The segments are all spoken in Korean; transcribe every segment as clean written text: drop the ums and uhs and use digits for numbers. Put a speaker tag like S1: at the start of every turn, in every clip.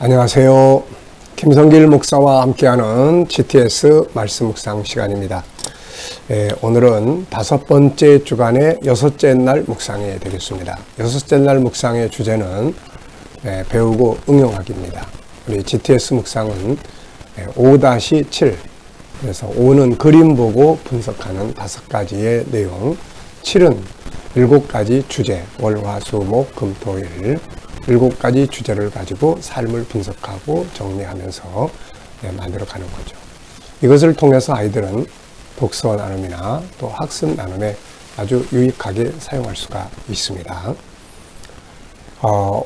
S1: 안녕하세요. 김성길 목사와 함께하는 GTS 말씀 묵상 시간입니다. 오늘은 5번째 주간의 6째 날 묵상이 되겠습니다. 6째 날 묵상의 주제는 배우고 응용하기입니다. 우리 GTS 묵상은 5-7, 그래서 5는 그림 보고 분석하는 5가지의 내용, 7은 7가지 주제, 월, 화, 수, 목, 금, 토, 일 7가지 주제를 가지고 삶을 분석하고 정리하면서 만들어가는 거죠. 이것을 통해서 아이들은 독서 나눔이나 또 학습 나눔에 아주 유익하게 사용할 수가 있습니다.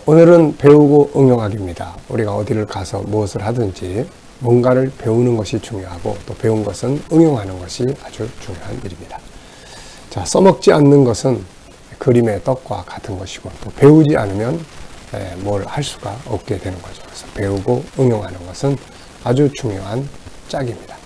S1: 오늘은 배우고 응용하기입니다. 우리가 어디를 가서 무엇을 하든지 뭔가를 배우는 것이 중요하고 또 배운 것은 응용하는 것이 아주 중요한 일입니다. 자, 써먹지 않는 것은 그림의 떡과 같은 것이고 또 배우지 않으면 뭘 할 수가 없게 되는 거죠. 그래서 배우고 응용하는 것은 아주 중요한 짝입니다.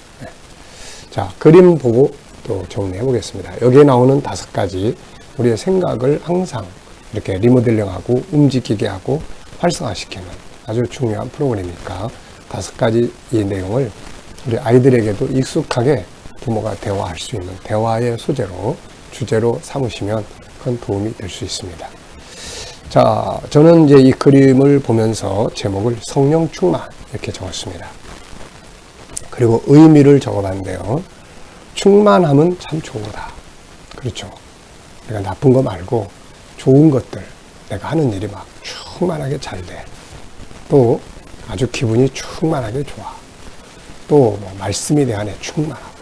S1: 자, 그림 보고 또 정리해 보겠습니다. 여기에 나오는 5가지 우리의 생각을 항상 이렇게 리모델링하고 움직이게 하고 활성화시키는 아주 중요한 프로그램이니까 5가지 이 내용을 우리 아이들에게도 익숙하게 부모가 대화할 수 있는 대화의 소재로 주제로 삼으시면 큰 도움이 될 수 있습니다. 자, 저는 이제 이 그림을 보면서 제목을 성령 충만 이렇게 적었습니다. 그리고 의미를 적어봤는데요. 충만함은 참 좋은 거다. 그렇죠. 내가 나쁜 거 말고 좋은 것들, 내가 하는 일이 막 충만하게 잘 돼. 또 아주 기분이 충만하게 좋아. 또 뭐 말씀에 대한 충만하고.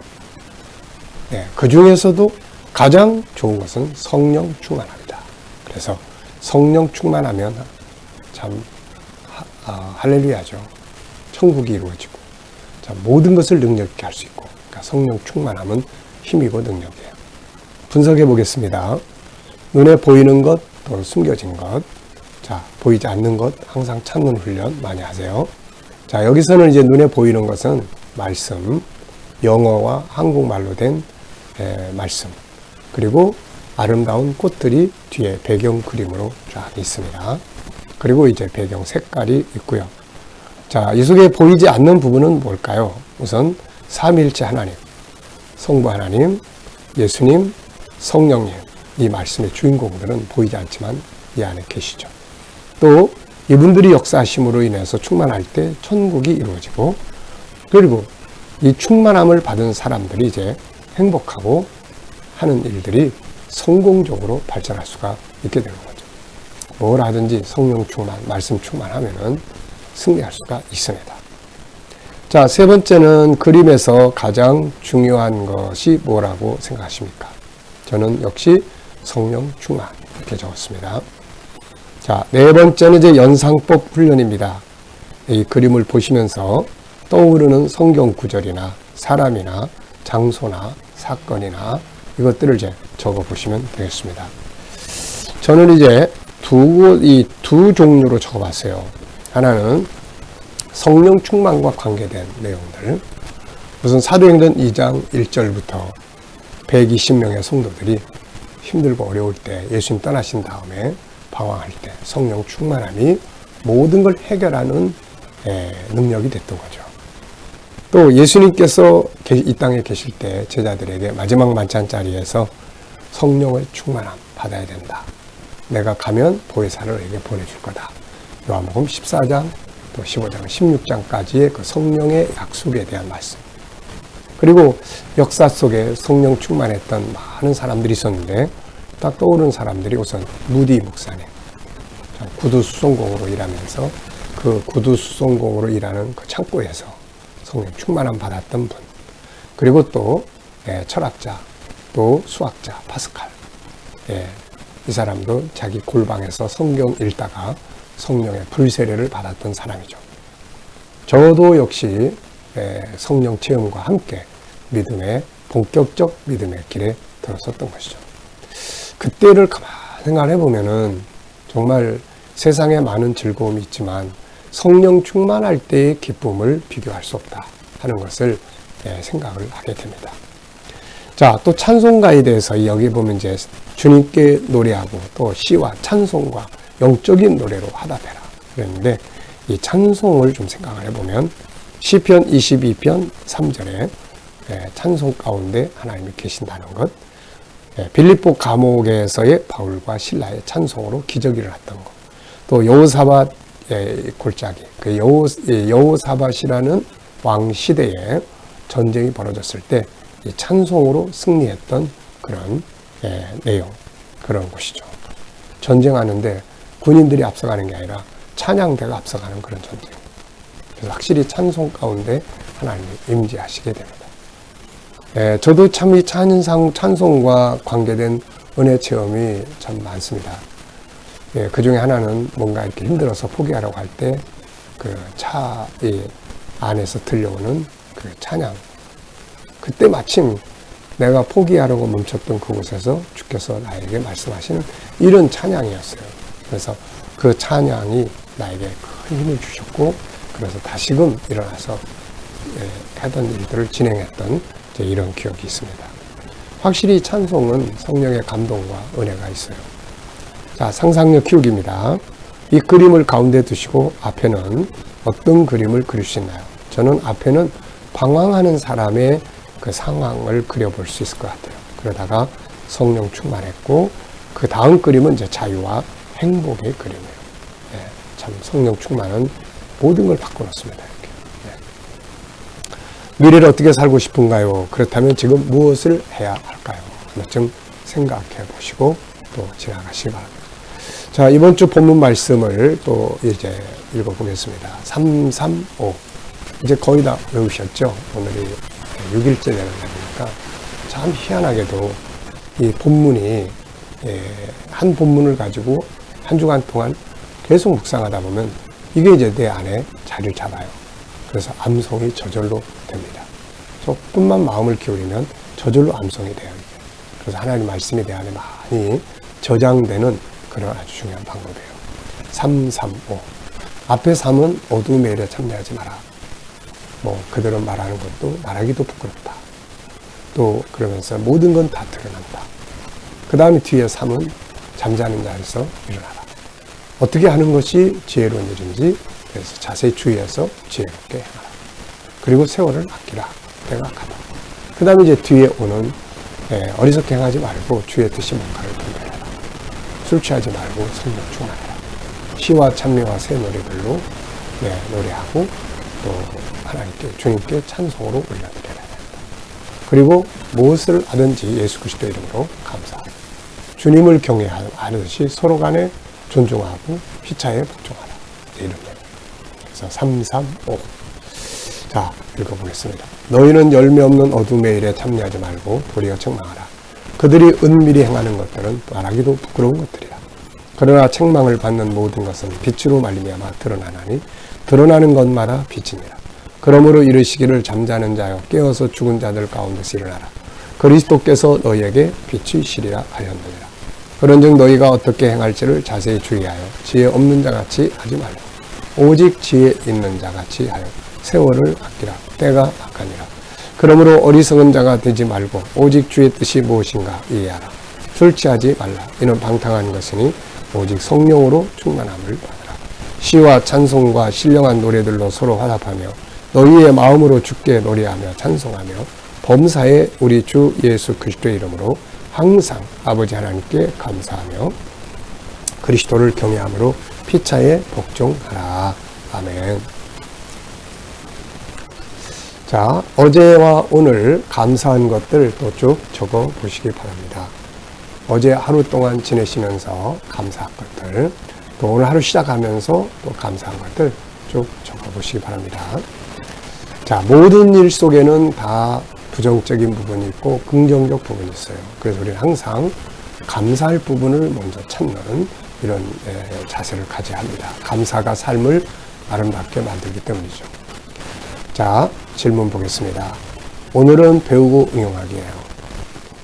S1: 그 중에서도 가장 좋은 것은 성령 충만합니다. 그래서 성령 충만하면 참 할렐루야죠. 천국이 이루어지고 모든 것을 능력 있게 할 수 있고, 그러니까 성령 충만함은 힘이고 능력이에요. 분석해 보겠습니다. 눈에 보이는 것, 또 숨겨진 것, 자, 보이지 않는 것 항상 찾는 훈련 많이 하세요. 자, 여기서는 이제 눈에 보이는 것은 말씀, 영어와 한국말로 된 말씀, 그리고 아름다운 꽃들이 뒤에 배경 그림으로 쫙 있습니다. 그리고 이제 배경 색깔이 있고요. 자, 이 속에 보이지 않는 부분은 뭘까요? 우선 삼위일체 하나님, 성부 하나님, 예수님, 성령님, 이 말씀의 주인공들은 보이지 않지만 이 안에 계시죠. 또 이분들이 역사하심으로 인해서 충만할 때 천국이 이루어지고, 그리고 이 충만함을 받은 사람들이 이제 행복하고 하는 일들이 성공적으로 발전할 수가 있게 되는 거죠. 뭘 하든지 성령 충만, 말씀 충만하면은 승리할 수가 있습니다. 자, 3번째는 그림에서 가장 중요한 것이 뭐라고 생각하십니까? 저는 역시 성령 충만 이렇게 적었습니다. 자, 4번째는 이제 연상법 훈련입니다. 이 그림을 보시면서 떠오르는 성경 구절이나 사람이나 장소나 사건이나 이것들을 이제 적어 보시면 되겠습니다. 저는 이제 두 종류로 적어 봤어요. 하나는 성령 충만과 관계된 내용들. 우선 사도행전 2장 1절부터 120명의 성도들이 힘들고 어려울 때 예수님 떠나신 다음에 방황할 때 성령 충만함이 모든 걸 해결하는 능력이 됐던 거죠. 또 예수님께서 이 땅에 계실 때 제자들에게 마지막 만찬 자리에서 성령을 충만함 받아야 된다. 내가 가면 보혜사를 에게 보내줄 거다. 요한복음 14장 또 15장 16장까지의 그 성령의 약속에 대한 말씀. 그리고 역사 속에 성령 충만했던 많은 사람들이 있었는데 딱 떠오르는 사람들이 우선 무디 목사님, 구두 수송공으로 일하면서 그 구두 수송공으로 일하는 그 창고에서 성령 충만함 받았던 분, 그리고 또 철학자, 또 수학자 파스칼, 이 사람도 자기 골방에서 성경 읽다가 성령의 불세례를 받았던 사람이죠. 저도 역시 성령 체험과 함께 본격적 믿음의 길에 들어섰던 것이죠. 그때를 가만히 생각해 보면은 정말 세상에 많은 즐거움이 있지만 성령 충만할 때의 기쁨을 비교할 수 없다 하는 것을 생각을 하게 됩니다. 자, 또 찬송가에 대해서 여기 보면 이제 주님께 노래하고 또 시와 찬송과 영적인 노래로 화답해라 그랬는데 이 찬송을 좀 생각을 해보면 시편 22편 3절에 찬송 가운데 하나님이 계신다는 것, 빌립보 감옥에서의 바울과 실라의 찬송으로 기적이 일어났던 것, 또 여호사밧 골짜기, 그 여호사밧이라는 왕 시대에 전쟁이 벌어졌을 때 이 찬송으로 승리했던 그런 내용, 그런 곳이죠. 전쟁하는데 군인들이 앞서가는 게 아니라 찬양대가 앞서가는 그런 전쟁. 그래서 확실히 찬송 가운데 하나님이 임재하시게 됩니다. 저도 참 이 찬송과 관계된 은혜 체험이 참 많습니다. 그 중에 하나는 뭔가 이렇게 힘들어서 포기하려고 할 때 그 차 안에서 들려오는 그 찬양. 그때 마침 내가 포기하려고 멈췄던 그곳에서 주께서 나에게 말씀하시는 이런 찬양이었어요. 그래서 그 찬양이 나에게 큰 힘을 주셨고, 그래서 다시금 일어나서 하던 일들을 진행했던 이런 기억이 있습니다. 확실히 찬송은 성령의 감동과 은혜가 있어요. 자, 상상력 키우기입니다. 이 그림을 가운데 두시고 앞에는 어떤 그림을 그릴 수 있나요? 저는 앞에는 방황하는 사람의 그 상황을 그려볼 수 있을 것 같아요. 그러다가 성령 충만했고, 그 다음 그림은 이제 자유와 행복의 그림이에요. 참 성령 충만은 모든 걸 바꿔놓습니다. 이렇게. 미래를 어떻게 살고 싶은가요? 그렇다면 지금 무엇을 해야 할까요? 한번쯤 생각해 보시고 또 지나가시기 바랍니다. 자, 이번 주 본문 말씀을 또 이제 읽어보겠습니다. 335. 이제 거의 다 외우셨죠? 오늘이 6일째 되는 날이니까. 참 희한하게도 이 본문이 한 본문을 가지고 한 주간 동안 계속 묵상하다 보면 이게 이제 내 안에 자리를 잡아요. 그래서 암송이 저절로 됩니다. 조금만 마음을 기울이면 저절로 암송이 돼요. 그래서 하나님 말씀이 내 안에 많이 저장되는 그런 아주 중요한 방법이에요. 335. 앞에 3은 어두움의 일에 참여하지 마라. 그들은 말하는 것도 말하기도 부끄럽다. 또 그러면서 모든 건 다 드러난다. 그 다음에 뒤에 3은 잠자는 자에서 일어나라. 어떻게 하는 것이 지혜로운 일인지 그래서 자세히 주의해서 지혜롭게 행하라. 그리고 세월을 아끼라. 때가 가다. 그 다음에 이제 뒤에 오는 어리석게 행하지 말고 주의 뜻이 뭔가를 분별해라. 술 취하지 말고 성령 충만해라. 시와 찬미와 새 노래들로 노래하고 또 하나님께 주님께 찬송으로 올려드려야 됩니다. 그리고 무엇을 하든지 예수 그리스도 이름으로 감사하라. 주님을 경외하듯이 서로 간에 존중하고 피차에 복종하라. 이런 내용. 그래서 335. 자, 읽어보겠습니다. 너희는 열매 없는 어둠의 일에 참여하지 말고 도리어 책망하라. 그들이 은밀히 행하는 것들은 말하기도 부끄러운 것들이라. 그러나 책망을 받는 모든 것은 빛으로 말미암아 드러나나니 드러나는 것마다 빛이니라. 그러므로 이르시기를 잠자는 자여 깨어서 죽은 자들 가운데서 일어나라. 그리스도께서 너희에게 빛이시리라 하였느니라. 그런즉 너희가 어떻게 행할지를 자세히 주의하여 지혜 없는 자같이 하지 말고 오직 지혜 있는 자같이 하여 세월을 아끼라. 때가 악하니라. 그러므로 어리석은 자가 되지 말고 오직 주의 뜻이 무엇인가 이해하라. 술 취하지 말라. 이는 방탕한 것이니 오직 성령으로 충만함을 받으라. 시와 찬송과 신령한 노래들로 서로 화답하며 너희의 마음으로 주께 노래하며 찬송하며 범사에 우리 주 예수 그리스도의 이름으로 항상 아버지 하나님께 감사하며 그리스도를 경외함으로 피차에 복종하라. 아멘. 자, 어제와 오늘 감사한 것들 또 쭉 적어 보시기 바랍니다. 어제 하루 동안 지내시면서 감사한 것들, 또 오늘 하루 시작하면서 또 감사한 것들 쭉 적어 보시기 바랍니다. 자, 모든 일 속에는 다 부정적인 부분이 있고 긍정적 부분이 있어요. 그래서 우리는 항상 감사할 부분을 먼저 찾는 이런 자세를 가져야 합니다. 감사가 삶을 아름답게 만들기 때문이죠. 자, 질문 보겠습니다. 오늘은 배우고 응용하기예요.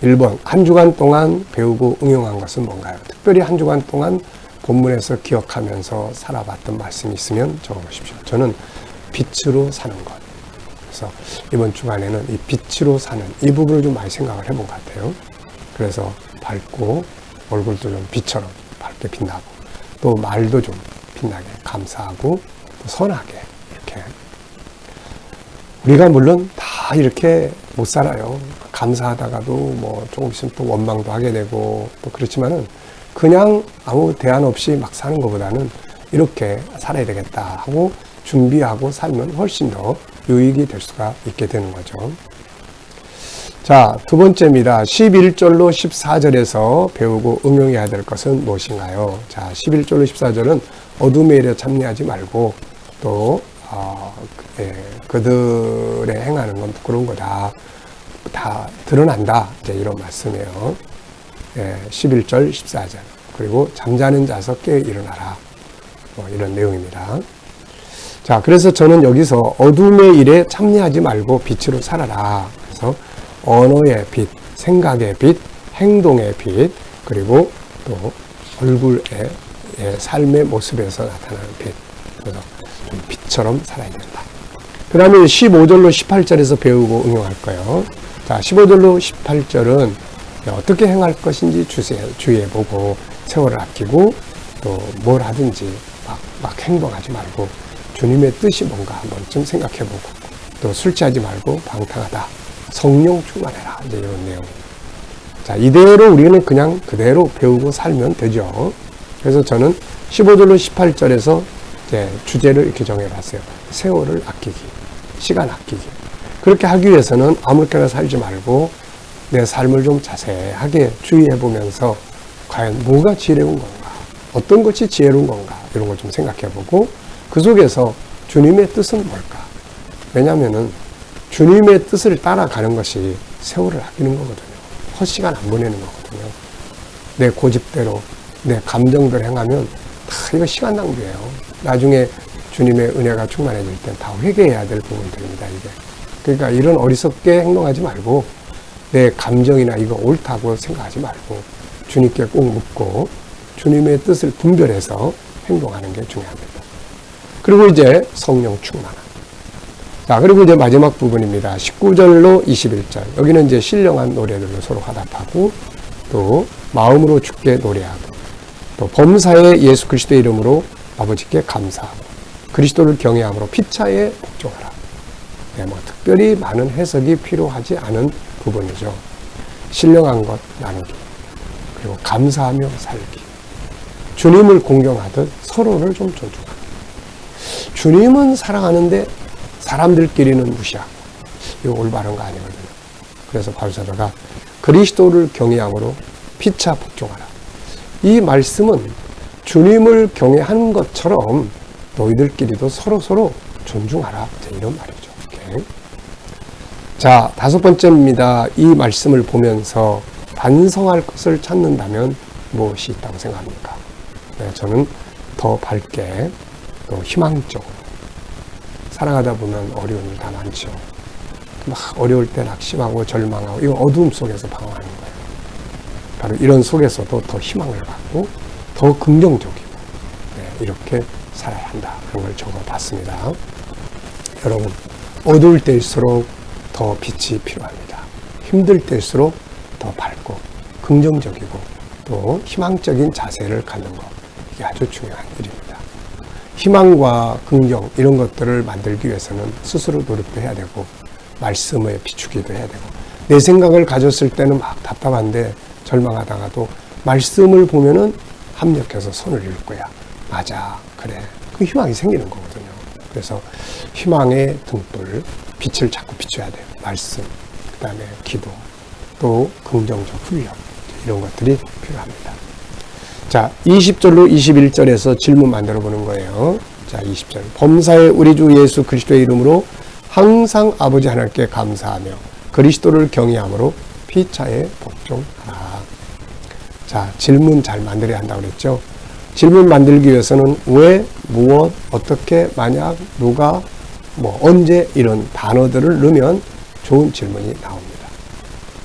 S1: 1번, 한 주간 동안 배우고 응용한 것은 뭔가요? 특별히 한 주간 동안 본문에서 기억하면서 살아봤던 말씀이 있으면 적어보십시오. 저는 빛으로 사는 것. 그래서 이번 주간에는 이 빛으로 사는 이 부분을 좀 많이 생각을 해본 것 같아요. 그래서 밝고 얼굴도 좀 빛처럼 밝게 빛나고 또 말도 좀 빛나게 감사하고 선하게 이렇게. 우리가 물론 다 이렇게 못 살아요. 감사하다가도 뭐 조금 있으면 또 원망도 하게 되고 또 그렇지만은 그냥 아무 대안 없이 막 사는 것보다는 이렇게 살아야 되겠다 하고 준비하고 살면 훨씬 더 유익이 될 수가 있게 되는 거죠. 자, 두 번째입니다. 11절로 14절에서 배우고 응용해야 될 것은 무엇인가요? 자, 11절로 14절은 어둠의 일에 참여하지 말고 또 그들의 행하는 건 부끄러운 거다. 다 드러난다. 이제 이런 말씀이에요. 11절, 14절. 그리고 잠자는 자서 깨어 일어나라. 뭐 이런 내용입니다. 자, 그래서 저는 여기서 어둠의 일에 참여하지 말고 빛으로 살아라. 그래서 언어의 빛, 생각의 빛, 행동의 빛, 그리고 또 얼굴의 삶의 모습에서 나타나는 빛. 그래서 좀 빛처럼 살아야 된다. 그 다음에 15절로 18절에서 배우고 응용할 거예요. 자, 15절로 18절은 어떻게 행할 것인지 주의해보고 세월을 아끼고 또 뭘 하든지 막 행동하지 말고 주님의 뜻이 뭔가 한 번쯤 생각해보고 또 술 취하지 말고 방탕하다. 성령 충만해라. 이제 이런 내용. 자, 이대로 우리는 그냥 그대로 배우고 살면 되죠. 그래서 저는 15절로 18절에서 이제 주제를 이렇게 정해봤어요. 세월을 아끼기, 시간 아끼기. 그렇게 하기 위해서는 아무렇게나 살지 말고 내 삶을 좀 자세하게 주의해보면서 과연 뭐가 지혜로운 건가? 어떤 것이 지혜로운 건가? 이런 걸 좀 생각해보고 그 속에서 주님의 뜻은 뭘까? 왜냐하면은 주님의 뜻을 따라가는 것이 세월을 아끼는 거거든요. 헛시간 안 보내는 거거든요. 내 고집대로, 내 감정대로 행하면 다 이거 시간 낭비예요. 나중에 주님의 은혜가 충만해질 땐 다 회개해야 될 부분들입니다, 이게. 그러니까 이런 어리석게 행동하지 말고 내 감정이나 이거 옳다고 생각하지 말고 주님께 꼭 묻고 주님의 뜻을 분별해서 행동하는 게 중요합니다. 그리고 이제 성령 충만함. 자, 그리고 이제 마지막 부분입니다. 19절로 21절. 여기는 이제 신령한 노래들로 서로 화답하고 또 마음으로 주께 노래하고 또 범사에 예수 그리스도의 이름으로 아버지께 감사하고 그리스도를 경외함으로 피차에 복종하라. 네, 뭐 특별히 많은 해석이 필요하지 않은 부분이죠. 신령한 것 나누기 그리고 감사하며 살기. 주님을 공경하듯 서로를 좀 존중하기. 주님은 사랑하는데 사람들끼리는 무시하고 이거 올바른 거 아니거든요. 그래서 바울사도가 그리스도를 경외함으로 피차 복종하라. 이 말씀은 주님을 경외하는 것처럼 너희들끼리도 서로 존중하라. 이런 말이죠. 이렇게. 자, 다섯 번째입니다. 이 말씀을 보면서 반성할 것을 찾는다면 무엇이 있다고 생각합니까? 네, 저는 더 밝게 또 희망적으로 살아가다 보면 어려운 일 다 많죠. 막 어려울 때 낙심하고 절망하고 이건 어두움 속에서 방황하는 거예요. 바로 이런 속에서도 더 희망을 갖고 더 긍정적이고 이렇게 살아야 한다 하는 걸 적어봤습니다. 여러분, 어두울 때일수록 더 빛이 필요합니다. 힘들 때일수록 더 밝고 긍정적이고 또 희망적인 자세를 갖는 것, 이게 아주 중요한 일입니다. 희망과 긍정 이런 것들을 만들기 위해서는 스스로 노력도 해야 되고 말씀에 비추기도 해야 되고 내 생각을 가졌을 때는 막 답답한데 절망하다가도 말씀을 보면은 합력해서 손을 이을 거야. 맞아, 그래. 그 희망이 생기는 거거든요. 그래서 희망의 등불, 빛을 자꾸 비춰야 돼요. 말씀, 그 다음에 기도, 또 긍정적 훈련 이런 것들이 필요합니다. 자, 20절로 21절에서 질문 만들어 보는 거예요. 자, 20절. 범사에 우리 주 예수 그리스도의 이름으로 항상 아버지 하나님께 감사하며 그리스도를 경외함으로 피차에 복종하라. 자, 질문 잘 만들어야 한다고 그랬죠. 질문 만들기 위해서는 왜, 무엇, 어떻게, 만약, 누가, 뭐 언제 이런 단어들을 넣으면 좋은 질문이 나옵니다.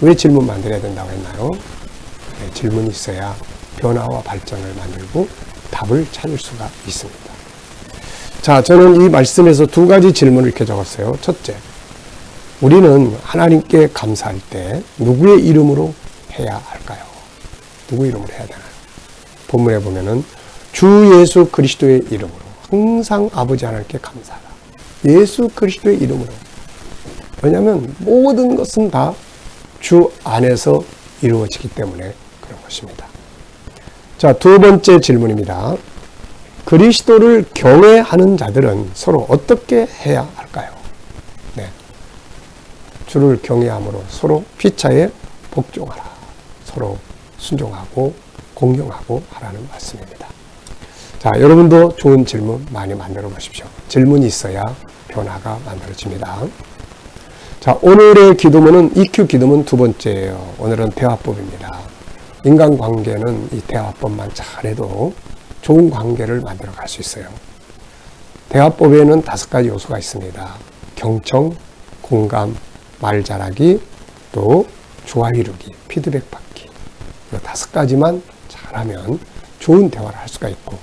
S1: 왜 질문 만들어야 된다고 했나요? 네, 질문이 있어야 변화와 발전을 만들고 답을 찾을 수가 있습니다. 자, 저는 이 말씀에서 두 가지 질문을 이렇게 적었어요. 첫째, 우리는 하나님께 감사할 때 누구의 이름으로 해야 할까요? 누구 이름으로 해야 되나요? 본문에 보면은 주 예수 그리스도의 이름으로 항상 아버지 하나님께 감사하라. 예수 그리스도의 이름으로. 왜냐하면 모든 것은 다 주 안에서 이루어지기 때문에 그런 것입니다. 자, 두 번째 질문입니다. 그리스도를 경외하는 자들은 서로 어떻게 해야 할까요? 네. 주를 경외함으로 서로 피차에 복종하라. 서로 순종하고 공경하고 하라는 말씀입니다. 자, 여러분도 좋은 질문 많이 만들어 보십시오. 질문이 있어야 변화가 만들어집니다. 자, 오늘의 기도문은 EQ 기도문 두 번째예요. 오늘은 대화법입니다. 인간관계는 이 대화법만 잘해도 좋은 관계를 만들어 갈 수 있어요. 대화법에는 5가지 요소가 있습니다. 경청, 공감, 말 잘하기, 또 조화 이루기, 피드백 받기. 이 5가지만 잘하면 좋은 대화를 할 수가 있고,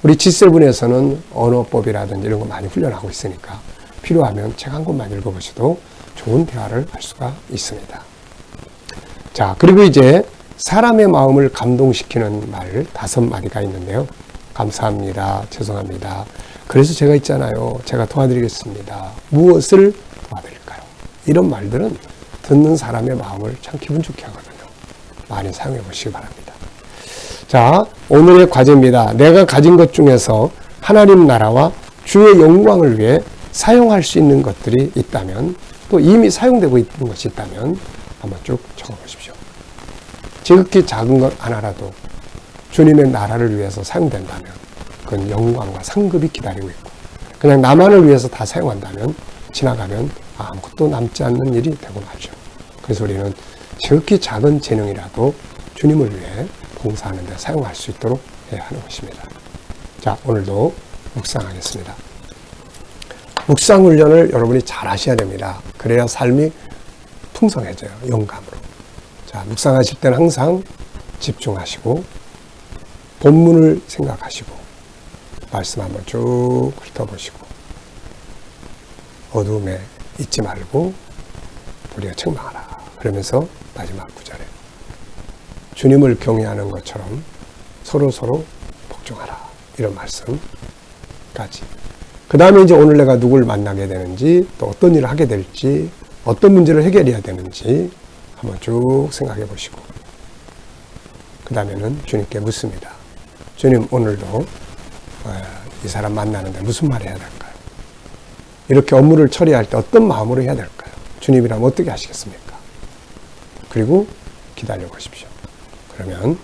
S1: 우리 G7에서는 언어법이라든지 이런 거 많이 훈련하고 있으니까 필요하면 책 한 권만 읽어보셔도 좋은 대화를 할 수가 있습니다. 자, 그리고 이제 사람의 마음을 감동시키는 말 5마디가 있는데요. 감사합니다. 죄송합니다. 그래서 제가 있잖아요. 제가 도와드리겠습니다. 무엇을 도와드릴까요? 이런 말들은 듣는 사람의 마음을 참 기분 좋게 하거든요. 많이 사용해 보시기 바랍니다. 자, 오늘의 과제입니다. 내가 가진 것 중에서 하나님 나라와 주의 영광을 위해 사용할 수 있는 것들이 있다면, 또 이미 사용되고 있는 것이 있다면 한번 쭉 적어보십시오. 지극히 작은 것 하나라도 주님의 나라를 위해서 사용된다면 그건 영광과 상급이 기다리고 있고, 그냥 나만을 위해서 다 사용한다면 지나가면 아무것도 남지 않는 일이 되고 말죠. 그래서 우리는 지극히 작은 재능이라도 주님을 위해 봉사하는 데 사용할 수 있도록 해야 하는 것입니다. 자, 오늘도 묵상하겠습니다. 묵상 훈련을 여러분이 잘 하셔야 됩니다. 그래야 삶이 풍성해져요. 영감으로. 자, 묵상하실 때는 항상 집중하시고 본문을 생각하시고 말씀 한번 쭉 훑어보시고 어두움에 있지 말고 우리가 책망하라. 그러면서 마지막 구절에 주님을 경외하는 것처럼 서로 복종하라. 이런 말씀까지. 그 다음에 이제 오늘 내가 누굴 만나게 되는지, 또 어떤 일을 하게 될지, 어떤 문제를 해결해야 되는지 한번 쭉 생각해 보시고, 그 다음에는 주님께 묻습니다. 주님, 오늘도 이 사람 만나는데 무슨 말을 해야 될까요? 이렇게 업무를 처리할 때 어떤 마음으로 해야 될까요? 주님이라면 어떻게 하시겠습니까? 그리고 기다려 보십시오. 그러면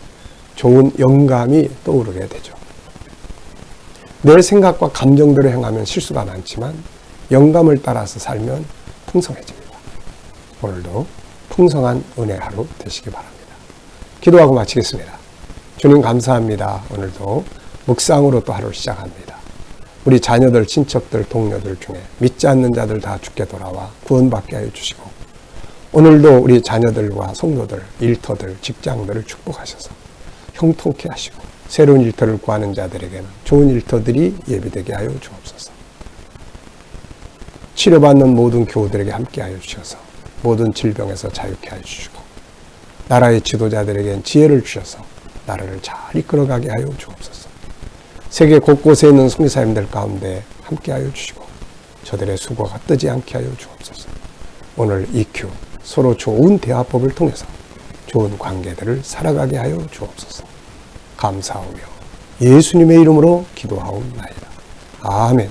S1: 좋은 영감이 떠오르게 되죠. 내 생각과 감정대로 행하면 실수가 많지만 영감을 따라서 살면 풍성해집니다. 오늘도 풍성한 은혜 하루 되시기 바랍니다. 기도하고 마치겠습니다. 주님 감사합니다. 오늘도 묵상으로 또 하루를 시작합니다. 우리 자녀들, 친척들, 동료들 중에 믿지 않는 자들 다 주께 돌아와 구원받게 하여 주시고, 오늘도 우리 자녀들과 성도들, 일터들, 직장들을 축복하셔서 형통케 하시고, 새로운 일터를 구하는 자들에게는 좋은 일터들이 예비되게 하여 주옵소서. 치료받는 모든 교우들에게 함께 하여 주셔서 모든 질병에서 자유케 하여 주시고, 나라의 지도자들에겐 지혜를 주셔서 나라를 잘 이끌어가게 하여 주옵소서. 세계 곳곳에 있는 선교사님들 가운데 함께 하여 주시고 저들의 수고가 뜨지 않게 하여 주옵소서. 오늘 EQ, 서로 좋은 대화법을 통해서 좋은 관계들을 살아가게 하여 주옵소서. 감사하며 예수님의 이름으로 기도하옵나이다. 아멘.